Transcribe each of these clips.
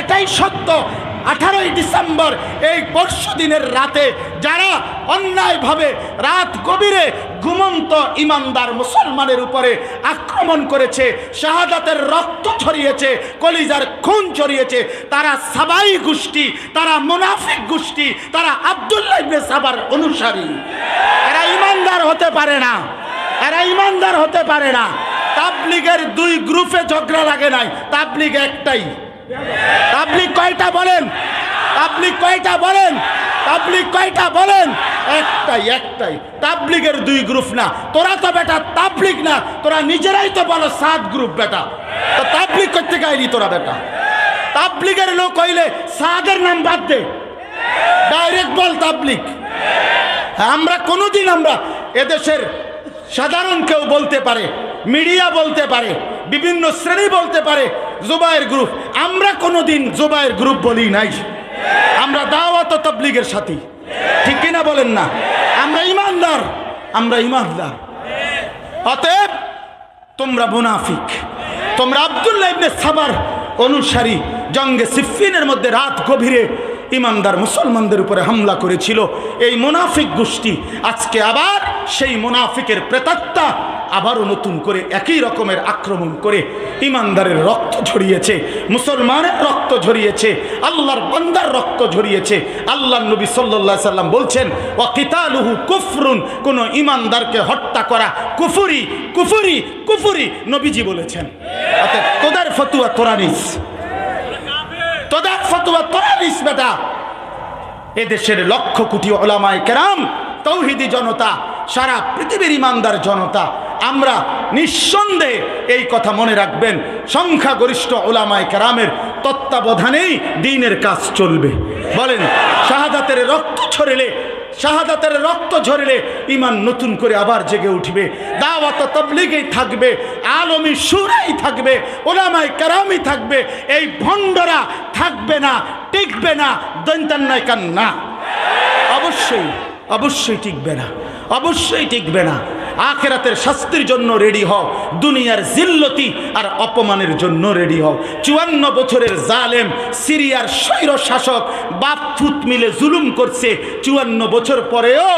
এটাই সত্য। 18ই ডিসেম্বর এই পরশু দিনের রাতে যারা অন্যায়ভাবে রাত গভীরে ঘুমন্ত ইমানদার মুসলমানের উপরে আক্রমণ করেছে, শাহাদাতের রক্ত ছড়িয়েছে, কলিজার খুন ছড়িয়েছে, তারা সাবাই গোষ্ঠী, তারা মুনাফিক গোষ্ঠী, তারা আব্দুল্লাহ ইবনে সাবার অনুসারী। এরা ইমানদার হতে পারে না, এরা ইমানদার হতে পারে না। তাবলীগের দুই গ্রুপে ঝগড়া লাগে নাই, তাবলীগ একটাই। তাবলীগ কয়টা বলেন? তাবলীগ কয়টা বলেন? তাবলীগ কয়টা বলেন? একটাই, একটাই। তাবলীগের দুই গ্রুপ না। তোরা তো বেটা তাবলীগ না, তোরা নিজেরাই তো বলো 7 গ্রুপ বেটা। তো তাবলীগ করতে গাইলি তোরা বেটা? তাবলীগের লোক হইলে সাদের নাম বাদ দে, ডাইরেক্ট বল তাবলীগ। আমরা কোনোদিন আমরা এদেশের সাধারণ কেউ বলতে পারে, মিডিয়া বলতে পারে, বিভিন্ন শ্রেণী বলতে পারে জুবায়ের গ্রুপ, আমরা কোনোদিন জুবায়ের গ্রুপ বলি নাই। আমরা দাওয়াত ও তাবলীগের সাথী, ঠিক কিনা বলেন না? আমরা ইমানদার, আমরা ইমানদার। অতএব তোমরা মুনাফিক, তোমরা আব্দুল্লাহ ইবনে সাবার অনুসারী। জঙ্গে সিফফিনের মধ্যে রাত গভীরে ইমানদার মুসলমানদের উপরে হামলা করেছিল এই মুনাফিক গোষ্ঠী। আজকে আবার সেই মুনাফিকের প্রেতাত্মা আবারও নতুন করে একই রকমের আক্রমণ করে ইমানদারের রক্ত ঝরিয়েছে, মুসলমানের রক্ত ঝরিয়েছে, আল্লাহর বান্দার রক্ত ঝরিয়েছে। আল্লাহর নবী সাল্লাল্লাহু আলাইহি সাল্লাম বলছেন, ওয়া কিতালুহু কুফরুন, কোন ইমানদারকে হত্যা করা কুফরি, কুফরি, কুফরি, নবীজি বলেছেন। অর্থাৎ তোদের ফতোয়া তোরা নিস, তোদের ফতোয়া তোরা নিস বেটা। এদেশের লক্ষ কোটি উলামায়ে কেরাম, তৌহিদি জনতা, সারা পৃথিবীর ইমানদার জনতা, আমরা নিঃসন্দেহে এই কথা মনে রাখবেন, সংখ্যাগরিষ্ঠ উলামায়ে কেরামের তত্ত্বাবধানেই দ্বীনের কাজ চলবে। বলেন, শাহাদাতের রক্ত ছড়িলে, শাহাদাতের রক্ত ঝরলে ইমান নতুন করে আবার জেগে উঠবে। দাওয়াত তাবলীগই থাকবে, আলমী শুরাই থাকবে, উলামায়ে কেরামই থাকবে। এই ভণ্ডরা থাকবে না, টিকবে না, দৈন্তান্নায় কান্না। অবশ্যই অবশ্যই টিকবে না, অবশ্যই টিকবে না। আখিরাতের শাস্তির জন্য রেডি হও, দুনিয়ার জিল্লতি আর অপমানের জন্য রেডি হও। 54 বছরের জালেম সিরিয়ার স্বৈর শাসক বাপ ফুত মিলে জুলুম করছে। 54 বছর পরেও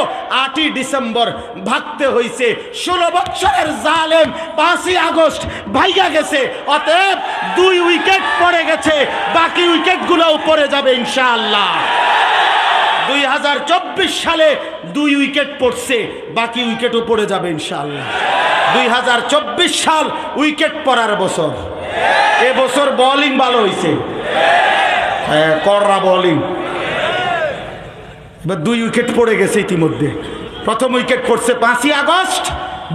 8ই ডিসেম্বর ভাগতে হয়েছে। 16 বছরের জালেম 5ই আগস্ট ভাইগা গেছে। অতএব 2 উইকেট পড়ে গেছে, বাকি উইকেটগুলোও পড়ে যাবে ইনশাআল্লাহ। 2024 সালে 2 উইকেট পড়ছে, বাকি উইকেটও পড়ে যাবে ইনশাআল্লাহ। 2024 সাল উইকেট পড়ার বছর। এবছর বোলিং ভালো হয়েছে, হ্যাঁ, কররা বোলিং। এবার 2 উইকেট পড়ে গেছে ইতিমধ্যে। প্রথম উইকেট পড়ছে 5ই আগস্ট,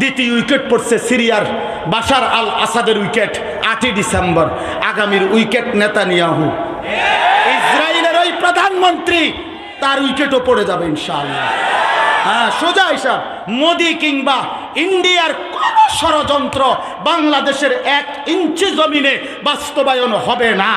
দ্বিতীয় উইকেট পড়ছে সিরিয়ার বাশার আল আসাদের উইকেট 8ই ডিসেম্বর। আগামীর উইকেট নেতানিয়াহু, ইসরায়েলের ওই প্রধানমন্ত্রী, তার উইকেটও পড়ে যাবে ইনশাআল্লাহ। হ্যাঁ, সোজা হিসাব। মোদি কিংবা ইন্ডিয়ার কোন ষড়যন্ত্র বাংলাদেশের 1 ইঞ্চি জমিনে বাস্তবায়ন হবে না।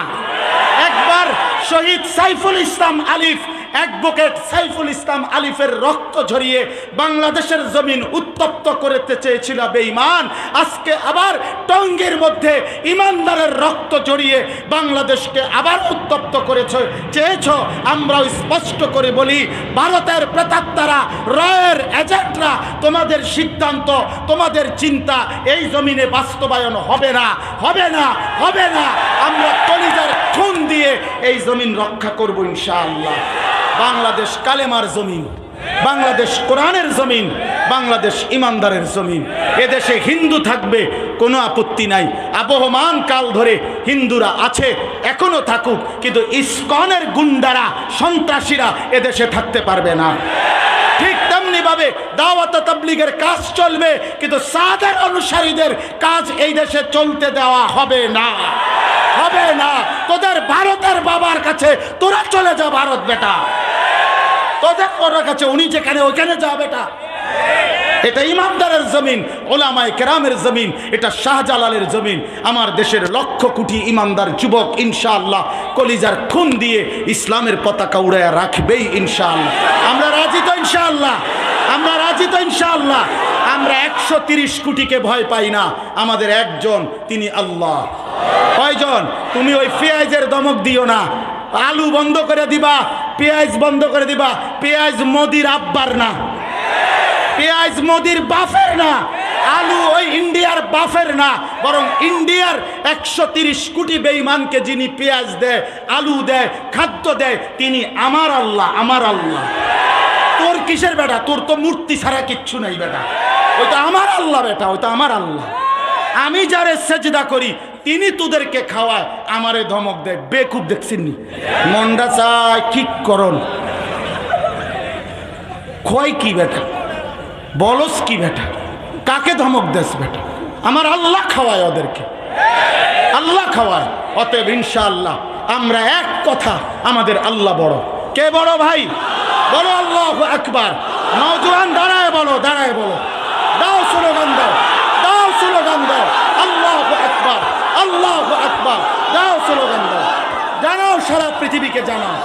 একবার শহীদ সাইফুল ইসলাম আলিফ, অ্যাডভোকেট সাইফুল ইসলাম আলিফের রক্ত ঝরিয়ে বাংলাদেশের জমিন উত্তপ্ত করতে চেয়েছিল বেঈমান। আজকে আবার টঙ্গীর মধ্যে ইমানদারের রক্ত ঝরিয়ে বাংলাদেশকে আবার উত্তপ্ত চেয়েছ। আমরাও স্পষ্ট করে বলি, ভারতের প্রেতাত্মারা, রয়ের এজেন্টরা, তোমাদের সিদ্ধান্ত, তোমাদের চিন্তা এই জমিনে বাস্তবায়ন হবে না, হবে না, হবে না। আমরা কলিজার খুন দিয়ে এই জমিন রক্ষা করব ইনশাআল্লাহ। বাংলাদেশ কালেমার জমিন, বাংলাদেশ কোরআনের জমিন, বাংলাদেশ ইমানদারের জমিন। এদেশে হিন্দু থাকবে, কোনো আপত্তি নাই। আবহমান কাল ধরে হিন্দুরা আছে, এখনো থাকুক, কিন্তু ইসকনের গুন্ডারা, সন্ত্রাসীরা এদেশে থাকতে পারবে না। ঠিক তেমনি ভাবে দাওয়াত তাবলীগের কাজ চলবে, কিন্তু সাদের অনুসারীদের কাজ এই দেশে চলতে দেওয়া হবে না, হবে না। তোদের ভারতের বাবার কাছে তোরা চলে যা, ভারত বেটা, তোদের ওর কাছে, উনি যেখানে ওখানে যা বেটা। এটা ইমানদারের জমিন, উলামায়ে কেরামের জমিন, এটা শাহজালালের জমিন। আমার দেশের লক্ষ কোটি ইমানদার যুবক ইনশাআল্লাহ কলিজার খুন দিয়ে ইসলামের পতাকা উড়াইয়া রাখবেই ইনশাআল্লাহ। আমরা রাজি তো ইনশাআল্লাহ? আমরা রাজি তো ইনশাআল্লাহ? আমরা 130 কোটিকে ভয় পাই না, আমাদের একজন, তিনি আল্লাহ। কয়জন? তুমি ওই পেঁয়াজের ধমক দিও না, আলু বন্ধ করে দিবা, পেঁয়াজ বন্ধ করে দিবা। পেঁয়াজ মোদির আব্বার না, পেঁয়াজ মোদির বাপের না, আলু ওই ইন্ডিয়ার বাপের না, বরং ইন্ডিয়ার 130 কোটি বেঈমানকে যিনি পেঁয়াজ দেয়, আলু দেয়, খাদ্য দেয়, তিনি আমার আল্লাহ, আমার আল্লাহ। তোর কিসের বেটা? তোর তো মূর্তি ছাড়া কিচ্ছু নাই বেটা, ওই তো আমার আল্লাহ বেটা, ওই তো আমার আল্লাহ। আমি যারে সেজদা করি তিনি তোদেরকে খাওয়ায়, আমারে ধমক দেয়। বেকুব দেখছেন নি? মন্ডা চায় ঠিক করন, কয় কি বেটা, বলস কি বেটা, কাকে ধমক দেস বেটা? আমার আল্লাহ খাওয়ায় ওদেরকে, আল্লাহ খাওয়ায়। অতএব ইনশাআল্লাহ আমরা এক কথা, আমাদের আল্লাহ বড়। কে বড় ভাই? বলো আল্লাহু আকবার। নওজোয়ান দাঁড়ায় বলো, দাঁড়ায় বলো, দাও স্লোগান দাও, দাও স্লোগান দাও, আল্লাহু আকবার, আল্লাহু আকবার, দাও স্লোগান দাও, জানাও, সারা পৃথিবীকে জানাও।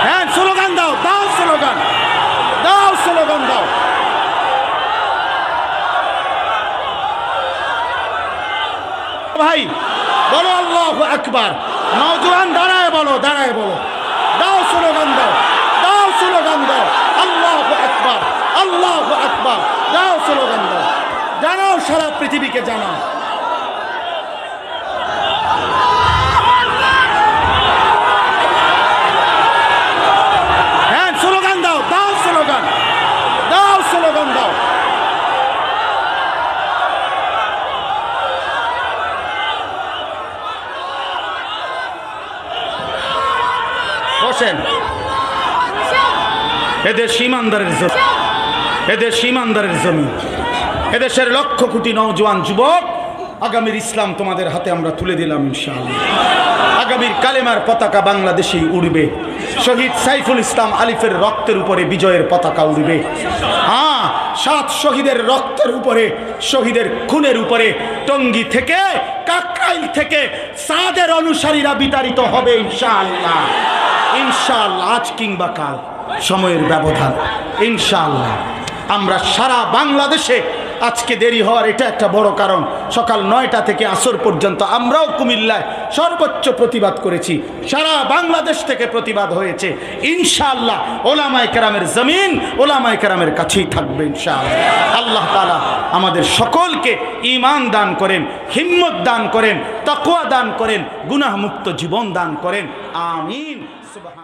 হ্যাঁ, স্লোগান দাও, দাও স্লোগান, দাও স্লোগান দাও। ভাই বলো আল্লাহু আকবার। নওজোয়ান দাঁড়ায় বলো, দাঁড়ায় বলো, দাও স্লোগান দাও, দাও স্লোগান দাও, আল্লাহু আকবার, আল্লাহু আকবার, দাও স্লোগান দাও, জানাও, সারা পৃথিবীকে জানাও। হ্যাঁ, স্লোগান দাও, দাও স্লোগান, দাও স্লোগান দাও। বসেন। এদের সীমান্দারের জমি, এদের সীমান্দারের জমি, এদেশের লক্ষ কোটি নওজোয়ান যুবক, আগামীর ইসলাম তোমাদের হাতে আমরা তুলে দিলাম ইনশাআল্লাহ। আগামীর কালেমার পতাকা বাংলাদেশেই উড়বে। শহীদ সাইফুল ইসলাম আলিফের রক্তের উপরে বিজয়ের পতাকা উড়বে। হ্যাঁ, 7 শহীদের রক্তের উপরে, শহীদের খুনের উপরে টঙ্গী থেকে, কাকরাইল থেকে সাদের অনুসারীরা বিতাড়িত হবে ইনশাআল্লাহ। ইনশাআল্লাহ, আজ কিংবা কাল, সময়ের ব্যবধান। ইনশাআল্লাহ আমরা সারা বাংলাদেশে, আজকে দেরি হওয়ার এটা একটা বড় কারণ, সকাল 9টা থেকে আসর পর্যন্ত আমরাও কুমিল্লায় সর্বোচ্চ প্রতিবাদ করেছি, সারা বাংলাদেশ থেকে প্রতিবাদ হয়েছে। ইনশাআল্লাহ ওলামায়ে কেরামের জমিন ওলামায়ে কেরামের কাছেই থাকবে ইনশাআল্লাহ। আল্লাহ তাআলা আমাদের সকলকে ঈমান দান করেন, হিম্মত দান করেন, তাকওয়া দান করেন, গুনাহ মুক্ত জীবন দান করেন। আমিন। সুবহান।